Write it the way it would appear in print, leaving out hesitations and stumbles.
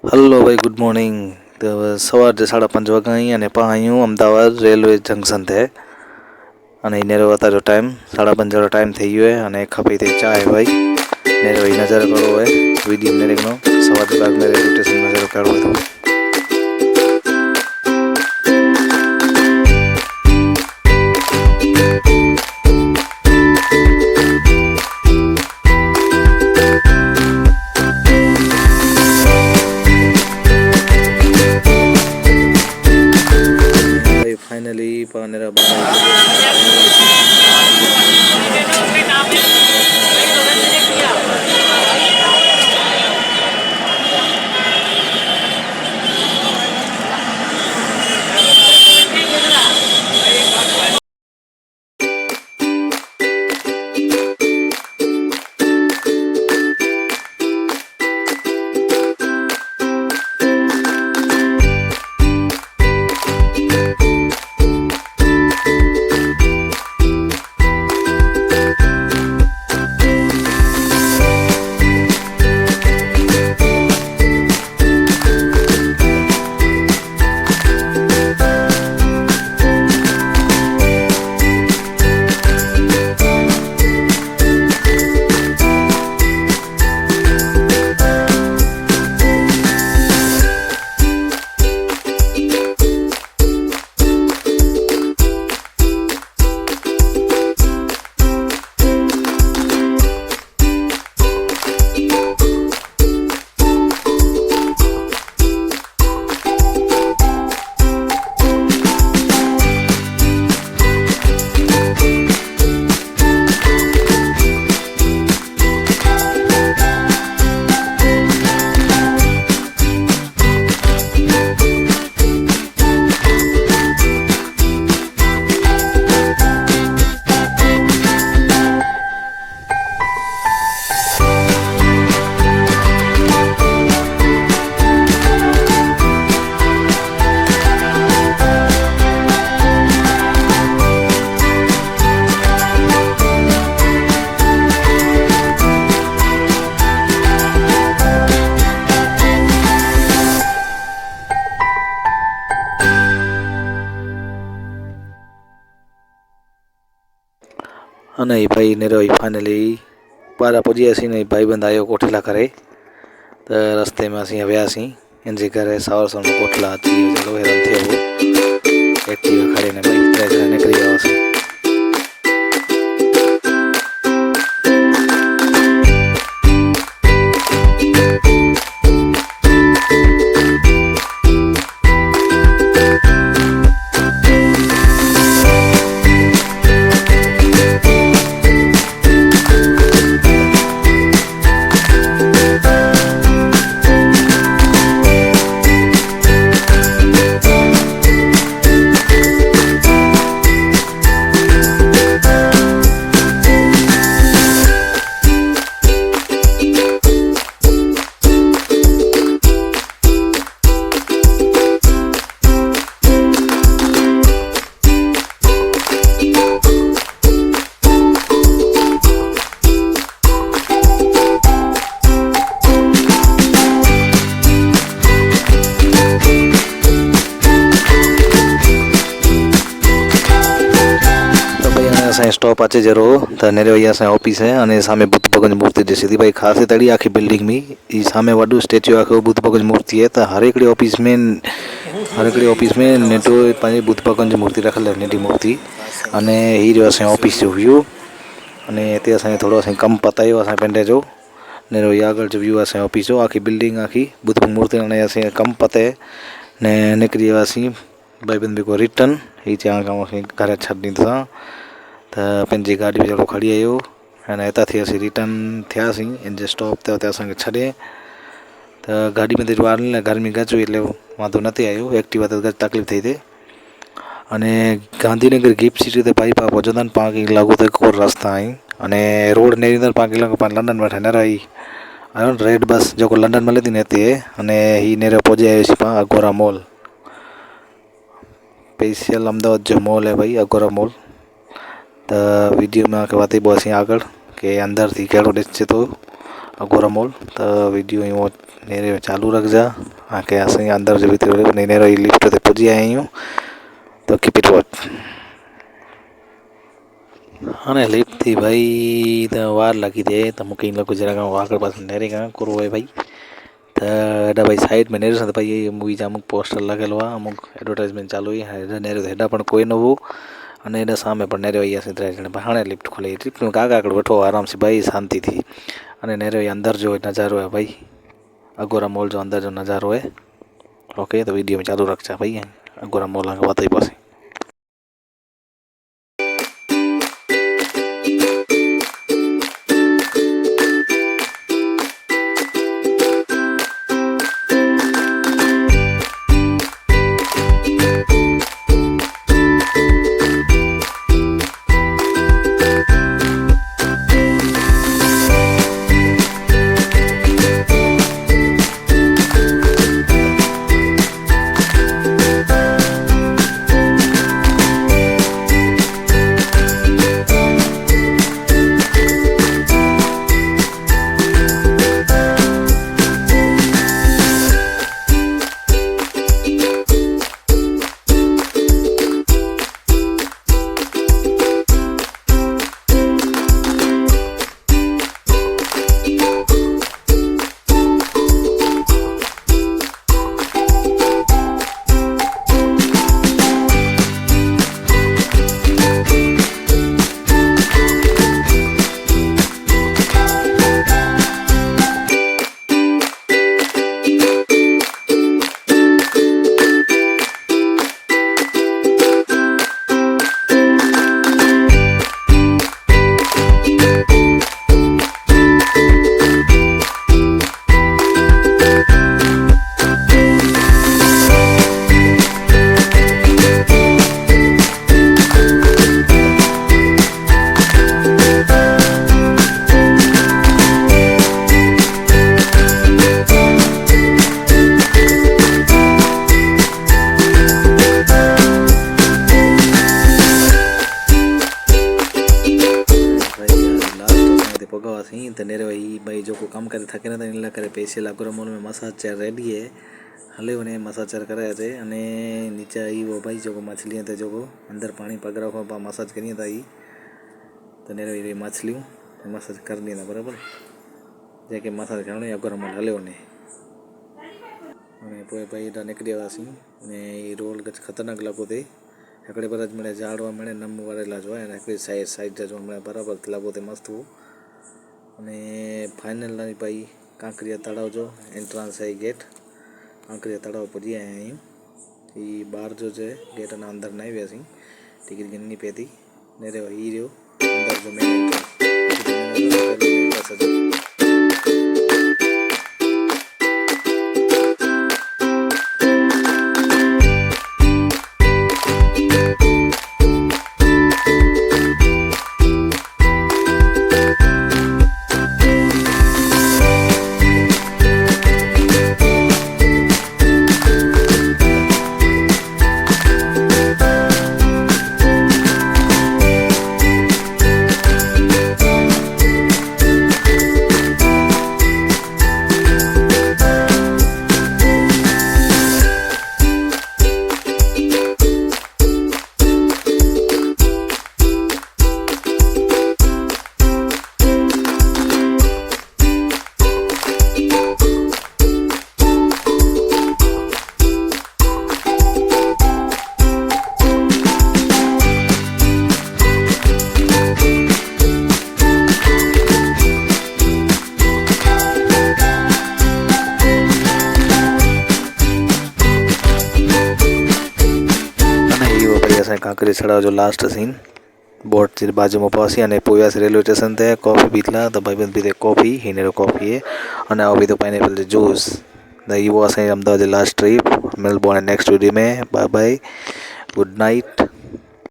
Hello ભાઈ, good morning. તો સવારે 5:30 વાગે અહીં અને પાયું અમદાવાદ રેલવે જંકશન થે અને नेरो आता जो टाइम 5:30 जो टाइम થઈ ગયો है અને ખપી તે ચા है भाई नेरो ही नजर करो है वीडियो मेरे को सवार बाग मेरे रोटेशन नजर करो तो फाइनली पानेरा नहीं भाई ने रही फाइनली 12 पहुंची असी नहीं भाई बंद आयो कोठला करे तो रस्ते में असी हव्या सी इनजे करे सावर सन कोठला थी चलो हेरन थे वो एक्टिव खड़े ने भाई ट्रेजर निकली आवा सी स्टॉप आचे जरो तो नेरे भैया से ऑफिस है અને સામે બુદ્ધ ભગવાન મૂર્તિ જે સીધી ભાई खास तड़ी आखी बिल्डिंग में ई सामे वडू स्टेच्यू आखो बुद्ध भगवान मूर्ति है तो हर एकड़ी ऑफिस में नेटो पानी बुद्ध भगवान मूर्ति रखल है नेटी मूर्ति અને ही जो से ऑफिस जो व्यू અને તે અસાને થોડો અસાને કમ પતાયો અસાને પેંડે જો ને રો આગળ जो व्यू असाने ऑफिस जो आखी बिल्डिंग आखी बुद्ध मूर्ति ने असाने कम पते ने निकरी असी भाई बंद को रिटर्न ही चा गांव से घर छड्डी था तो पंहिंजी गाड़ी में खड़ी आयो अने हितां थी असीं रिटर्न थियासीं इन स्टॉप ते हुते असांखे छॾे तो गाड़ी में जो वारनि गर्मी गज हुई एटले वांधो न आयो एक्टिवा ते गज तकलीफ़ थी थिए अने गांधीनगर गिफ्ट सिटी ते भाई पाण पहुचंदा पाण लागू तो कोर रस्ता आई अने रोड नेरींदड़ पाण लॻो पाण लंडन में न रही आयो रेड बस जो लंडन में लेती नेती अने ही नेरे पहुंची आयोसीं पाण अगोरा मॉल स्पेशल अहमदाबाद जो मॉल है भाई अगोरा मॉल तो वीडियो में आके बातें बहुत आगड़ के अंदर थी कड़ो ॾिसे तो अगोरा मॉल तो वीडियो वो नेरे चालू रखजा। आके असां अंदर जो भीतर नेरो लिफ्ट ते पुॼी आया आहियूं तो कीप इट वॉच। हाणे लिफ्ट थी भाई त वार लॻी थिए त मूंखे ईअं लॻो जरा खां वाकर पास नेरे खां कुरो आहे भाई त हेॾा भाई साइड में नेरिस त भाई इहे मूवी जा अमुक पोस्टर लॻियल हुआ, अमुक एडवर्टाइज़मेंट चालू हुई। हेॾा नेरियो त हेॾा पण कोई न हुओ अने हेॾा साम्हूं पण नेरियो वियासीं 3 ॼणा। हाणे लिफ्ट खुले, लिफ्ट में काकड़ वठो आराम से भाई शांति थी। अने नेरियो अंदर जो नज़ारो है भाई, अगोरा मॉल जो अंदर जो नज़ारो है। ओके तो वीडियो में चालू रखा भाई, अगोरा मॉल के वात पासे। पगासीं त नेरे भाई जो कम करे थके न त इन करे पैसे अगोरा मॉल में मसाज चेयर रेडी है, हले वने मसाज चेयर कराए थे। अने नीचे आई वो भाई जो मछलियाँ थे जो अंदर पानी पगरा को मसाज करिए था ही तो नेरे ये मछलियों मसाज कर दी था बराबर जैके मसाज करने अगोरा मॉल हले वने। अने पोइ भाई एॾा निकिरी वियासीं अने रोड कुझु ख़तरनाक लॻो थिए। हिकिड़े बरस मिले झाड़वा मिले नम वारेला जो आहे हिकिड़ी साइड जो मिले बराबरि लॻो थिए मस्तु हो। अने फाइनल भाई कांकरिया तलाव जो एंट्रांस है गेट, कांकरिया तलाव पुॼी आया आहियूं। ही ॿाहिरि जो जे गेट न अंदरि न वियासीं, टिकट गिननी पए थी। नेरे ही रहियो अंदरि जो मेन एंट्रांस। कांकरिया तलाव जो लास्ट सीन बोट जे बाजू में पहुंची अने पोयासी रेलवे स्टेशन ते कॉफी पीतला तो भाई बंद पीते कॉफी हिनेरो कॉफी है अने आओ भी तो पाइनएप्पल जो जूस द ये वो असांजी अहमदाबाद लास्ट ट्रिप। मिलबो हाणे नेक्स्ट वीडियो में। Bye bye, good night.